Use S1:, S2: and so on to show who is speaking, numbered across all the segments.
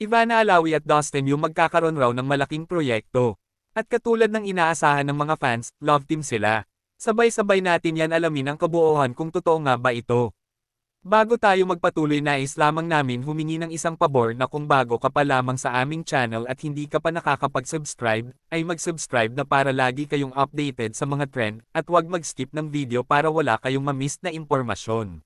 S1: Ivana Alawi at Dustin Yu magkakaroon raw ng malaking proyekto. At katulad ng inaasahan ng mga fans, love team sila. Sabay-sabay natin yan alamin ang kabuuan kung totoo nga ba ito. Bago tayo magpatuloy, nais lamang namin humingi ng isang pabor na kung bago ka pa lamang sa aming channel at hindi ka pa nakakapag-subscribe, ay mag-subscribe na para lagi kayong updated sa mga trend, at huwag mag-skip ng video para wala kayong ma-miss na impormasyon.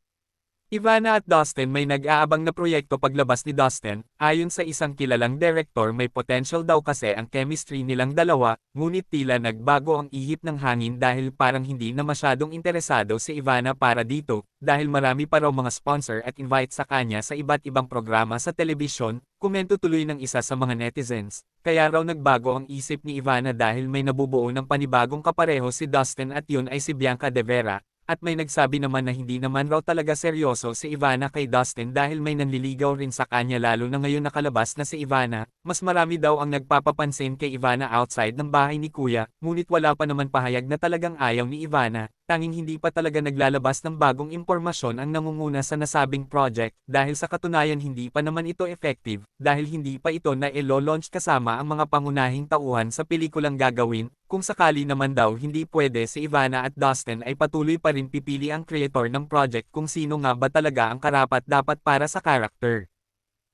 S1: Ivana at Dustin, may nag-aabang na proyekto paglabas ni Dustin. Ayon sa isang kilalang direktor, may potential daw kasi ang chemistry nilang dalawa, ngunit tila nagbago ang ihip ng hangin dahil parang hindi na masyadong interesado si Ivana para dito, dahil marami pa raw mga sponsor at invite sa kanya sa iba't ibang programa sa telebisyon. Komento tuloy ng isa sa mga netizens, kaya raw nagbago ang isip ni Ivana dahil may nabubuo ng panibagong kapareho si Dustin at yun ay si Bianca De Vera. At may nagsabi naman na hindi naman raw talaga seryoso si Ivana kay Dustin dahil may nanliligaw rin sa kanya, lalo na ngayon nakalabas na si Ivana. Mas marami daw ang nagpapapansin kay Ivana outside ng bahay ni Kuya, ngunit wala pa naman pahayag na talagang ayaw ni Ivana. Tanging hindi pa talaga naglalabas ng bagong impormasyon ang nangunguna sa nasabing project, dahil sa katunayan hindi pa naman ito effective, dahil hindi pa ito na ilo-launch kasama ang mga pangunahing tauhan sa pelikulang gagawin. Kung sakali naman daw hindi pwede si Ivana at Dustin, ay patuloy pa rin pipili ang creator ng project kung sino nga ba talaga ang karapat-dapat para sa character.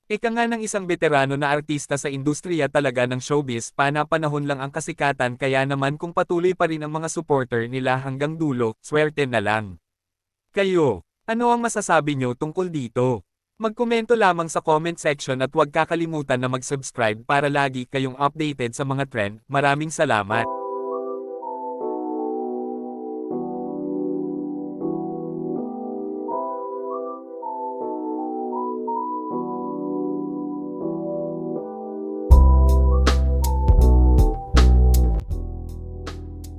S1: Ika nga ng isang veterano na artista sa industriya talaga ng showbiz, pana-panahon lang ang kasikatan, kaya naman kung patuloy pa rin ang mga supporter nila hanggang dulo, swerte na lang. Kayo, ano ang masasabi nyo tungkol dito? Magkomento lamang sa comment section at huwag kakalimutan na mag-subscribe para lagi kayong updated sa mga trend. Maraming salamat!